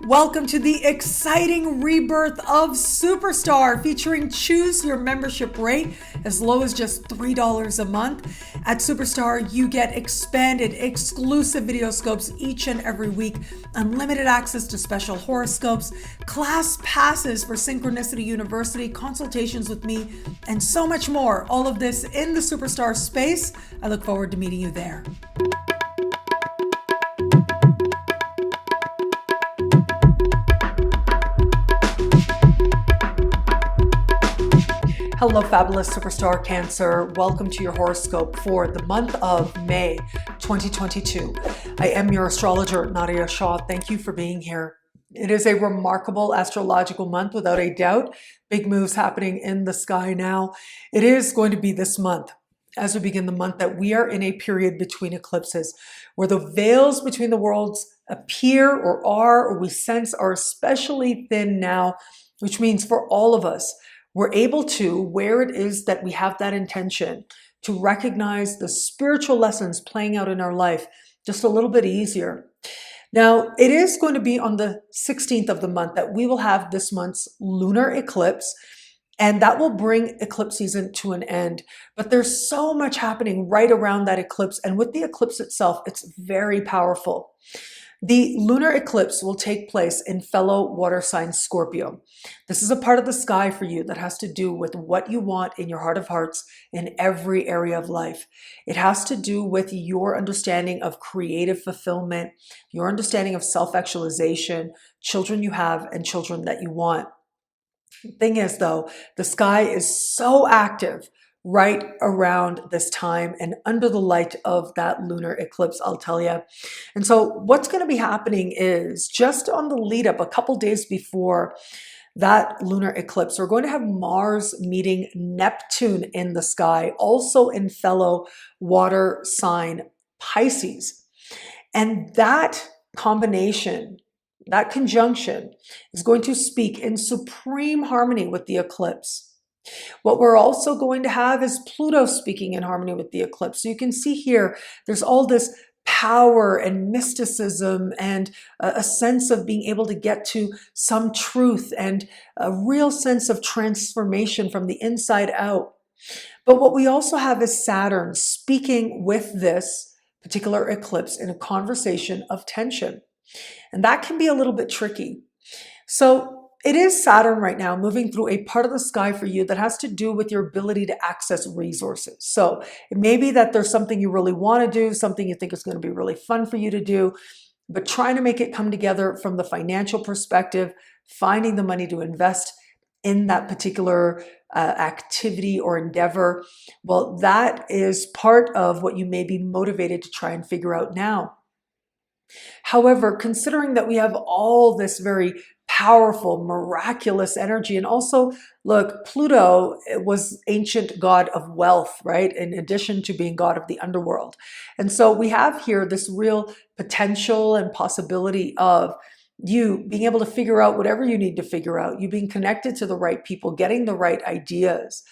Welcome to the exciting rebirth of Superstar, featuring choose your membership rate as low as just $3 a month. At Superstar, you get expanded, exclusive video scopes each and every week, unlimited access to special horoscopes, class passes for Synchronicity University, consultations with me, and so much more. All of this in the Superstar space. I look forward to meeting you there. Hello, fabulous superstar Cancer. Welcome to your horoscope for the month of May 2022. I am your astrologer, Nadiya Shah. Thank you for being here. It is a remarkable astrological month, without a doubt. Big moves happening in the sky now. It is going to be this month, as we begin the month, that we are in a period between eclipses where the veils between the worlds appear or we sense are especially thin now, which means for all of us, we're able to, where it is that we have that intention, to recognize the spiritual lessons playing out in our life just a little bit easier. Now, it is going to be on the 16th of the month that we will have this month's lunar eclipse, and that will bring eclipse season to an end. But there's so much happening right around that eclipse, and with the eclipse itself, it's very powerful. The lunar eclipse will take place in fellow water sign Scorpio. This is a part of the sky for you that has to do with what you want in your heart of hearts in every area of life. It has to do with your understanding of creative fulfillment, your understanding of self-actualization, children you have and children that you want. The thing is, though, the sky is so active right around this time and under the light of that lunar eclipse, I'll tell you. And so what's going to be happening is just on the lead up, a couple days before that lunar eclipse, we're going to have Mars meeting Neptune in the sky, also in fellow water sign Pisces. And that combination, that conjunction, is going to speak in supreme harmony with the eclipse. What we're also going to have is Pluto speaking in harmony with the eclipse. So you can see here, there's all this power and mysticism and a sense of being able to get to some truth and a real sense of transformation from the inside out. But what we also have is Saturn speaking with this particular eclipse in a conversation of tension. And that can be a little bit tricky. So it is Saturn right now moving through a part of the sky for you that has to do with your ability to access resources. So it may be that there's something you really want to do, something you think is going to be really fun for you to do, but trying to make it come together from the financial perspective, finding the money to invest in that particular activity or endeavor. Well, that is part of what you may be motivated to try and figure out now. However, considering that we have all this very powerful, miraculous energy, and also, look, Pluto was ancient god of wealth, right? In addition to being god of the underworld. And so we have here this real potential and possibility of you being able to figure out whatever you need to figure out, you being connected to the right people, getting the right ideas,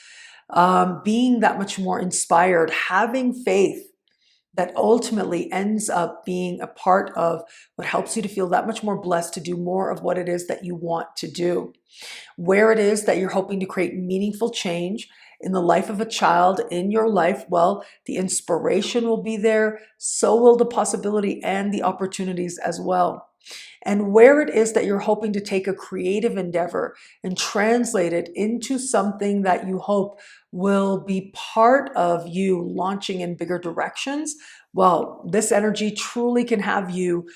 being that much more inspired, having faith that ultimately ends up being a part of what helps you to feel that much more blessed to do more of what it is that you want to do. Where it is that you're hoping to create meaningful change in the life of a child in your life, well, the inspiration will be there, so will the possibility and the opportunities as well. And where it is that you're hoping to take a creative endeavor and translate it into something that you hope will be part of you launching in bigger directions, well, this energy truly can have you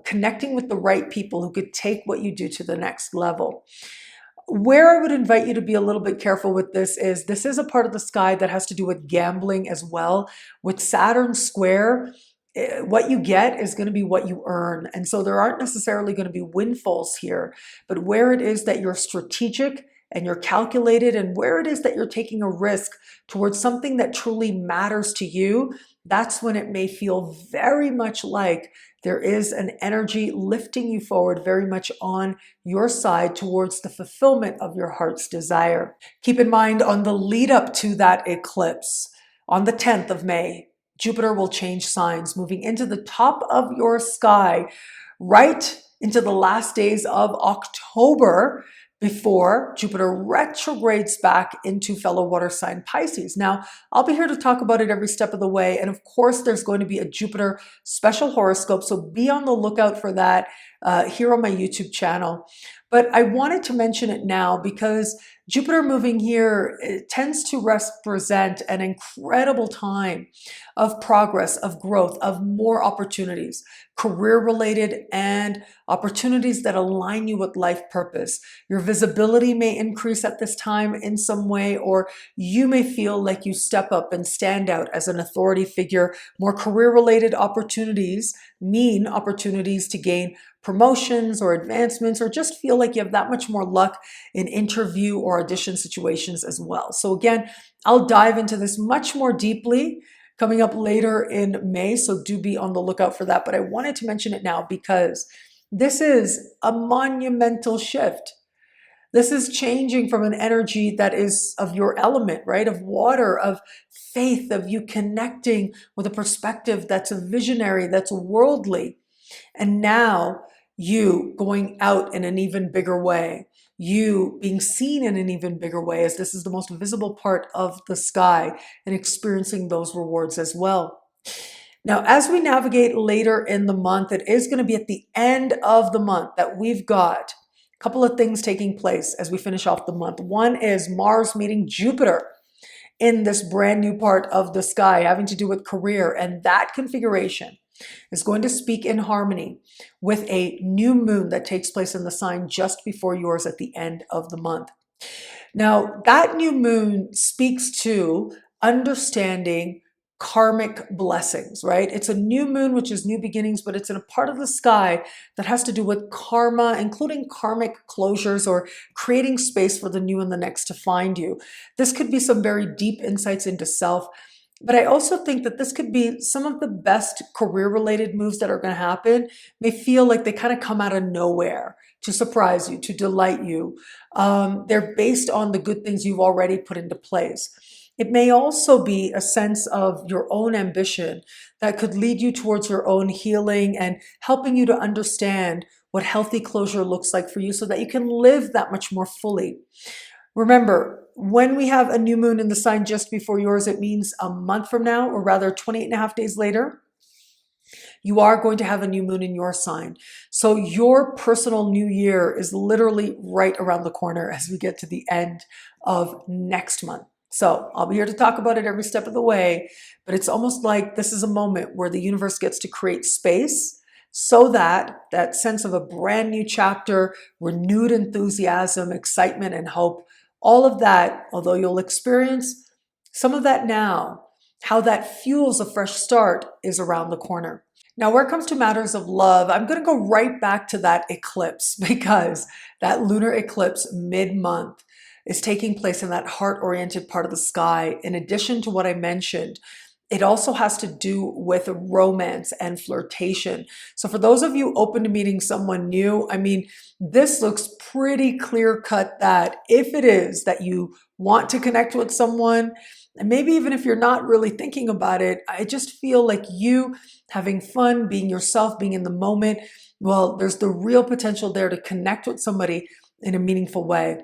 connecting with the right people who could take what you do to the next level. Where I would invite you to be a little bit careful with this is a part of the sky that has to do with gambling as well. With Saturn square, what you get is going to be what you earn. And so there aren't necessarily going to be windfalls here, but where it is that you're strategic and you're calculated and where it is that you're taking a risk towards something that truly matters to you, that's when it may feel very much like there is an energy lifting you forward very much on your side towards the fulfillment of your heart's desire. Keep in mind, on the lead up to that eclipse, on the 10th of May, Jupiter will change signs, moving into the top of your sky right into the last days of October before Jupiter retrogrades back into fellow water sign Pisces. Now, I'll be here to talk about it every step of the way. And of course, there's going to be a Jupiter special horoscope. So be on the lookout for that here on my YouTube channel. But I wanted to mention it now because Jupiter moving here, it tends to represent an incredible time of progress, of growth, of more opportunities, career-related and opportunities that align you with life purpose. Your visibility may increase at this time in some way, or you may feel like you step up and stand out as an authority figure. More career-related opportunities mean opportunities to gain promotions or advancements, or just feel like you have that much more luck in interview or audition situations as well. So again, I'll dive into this much more deeply coming up later in May, so do be on the lookout for that. But I wanted to mention it now because this is a monumental shift. This is changing from an energy that is of your element, right? Of water, of faith, of you connecting with a perspective that's a visionary, that's worldly. And now you going out in an even bigger way, you being seen in an even bigger way, as this is the most visible part of the sky, and experiencing those rewards as well. Now, as we navigate later in the month, it is going to be at the end of the month that we've got a couple of things taking place as we finish off the month. One is Mars meeting Jupiter in this brand new part of the sky having to do with career, and that configuration is going to speak in harmony with a new moon that takes place in the sign just before yours at the end of the month. Now, that new moon speaks to understanding karmic blessings, right? It's a new moon, which is new beginnings, but it's in a part of the sky that has to do with karma, including karmic closures or creating space for the new and the next to find you. This could be some very deep insights into self. But I also think that this could be some of the best career-related moves that are going to happen. May feel like they kind of come out of nowhere to surprise you, to delight you. They're based on the good things you've already put into place. It may also be a sense of your own ambition that could lead you towards your own healing and helping you to understand what healthy closure looks like for you so that you can live that much more fully. Remember, when we have a new moon in the sign just before yours, it means a month from now, or rather 28 and a half days later, you are going to have a new moon in your sign. So your personal new year is literally right around the corner as we get to the end of next month. So I'll be here to talk about it every step of the way, but it's almost like this is a moment where the universe gets to create space so that that sense of a brand new chapter, renewed enthusiasm, excitement, and hope, all of that, although you'll experience some of that now, how that fuels a fresh start is around the corner. Now, where it comes to matters of love, I'm going to go right back to that eclipse because that lunar eclipse mid-month is taking place in that heart-oriented part of the sky. In addition to what I mentioned, it also has to do with romance and flirtation. So for those of you open to meeting someone new, I mean, this looks pretty clear-cut that if it is that you want to connect with someone, and maybe even if you're not really thinking about it, I just feel like you having fun, being yourself, being in the moment, well, there's the real potential there to connect with somebody in a meaningful way.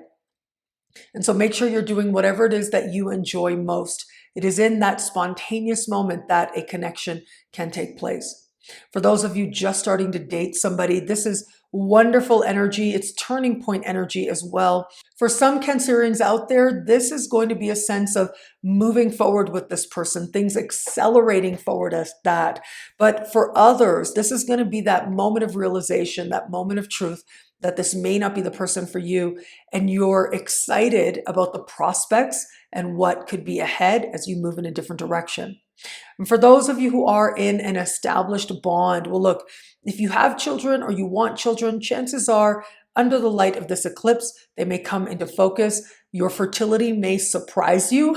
And so make sure you're doing whatever it is that you enjoy most. It is in that spontaneous moment that a connection can take place. For those of you just starting to date somebody, this is wonderful energy. It's turning point energy as well. For some Cancerians out there, this is going to be a sense of moving forward with this person, things accelerating forward as that. But for others, this is going to be that moment of realization, that moment of truth, that this may not be the person for you, and you're excited about the prospects and what could be ahead as you move in a different direction. And for those of you who are in an established bond, well, look, if you have children or you want children, chances are under the light of this eclipse, they may come into focus. Your fertility may surprise you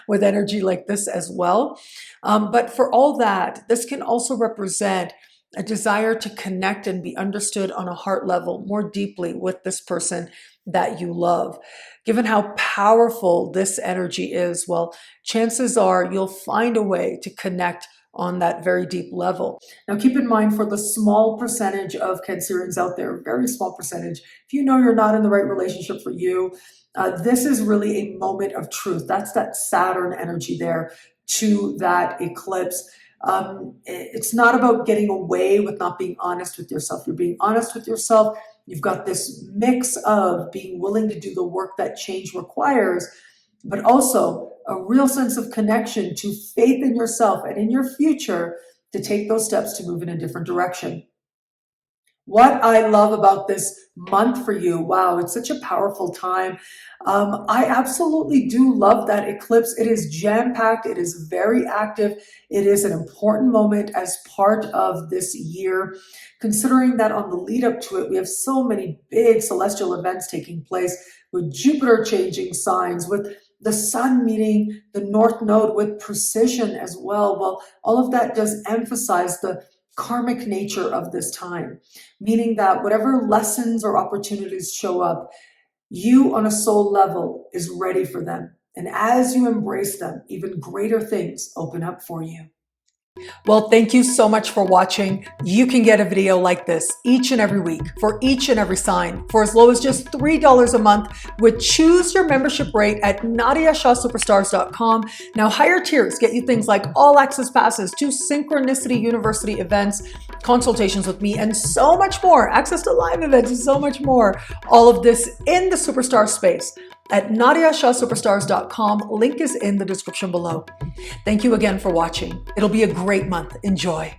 with energy like this as well. But for all that, this can also represent a desire to connect and be understood on a heart level more deeply with this person that you love. Given how powerful this energy is, well, chances are you'll find a way to connect on that very deep level. Now, keep in mind, for the small percentage of Cancerians out there, very small percentage, if you know you're not in the right relationship for you, this is really a moment of truth. That's that Saturn energy there to that eclipse. It's not about getting away with not being honest with yourself. You're being honest with yourself. You've got this mix of being willing to do the work that change requires, but also a real sense of connection to faith in yourself and in your future to take those steps to move in a different direction. What I love about this month for you, wow, it's such a powerful time. I absolutely do love that eclipse. It is jam-packed. It is very active. It is an important moment as part of this year, considering that on the lead up to it, we have so many big celestial events taking place, with Jupiter changing signs, with the sun meeting the North Node with precision as well. Well, all of that does emphasize the karmic nature of this time, meaning that whatever lessons or opportunities show up, you on a soul level is ready for them. And as you embrace them, even greater things open up for you. Well, thank you so much for watching. You can get a video like this each and every week for each and every sign for as low as just $3 a month with choose your membership rate at NadiyaShahSuperstars.com. Now, higher tiers get you things like all access passes to Synchronicity University events, consultations with me, and so much more. Access to live events and so much more. All of this in the Superstar space at NadiyaShahSuperstars.com. Link is in the description below. Thank you again for watching. It'll be a great month. Enjoy.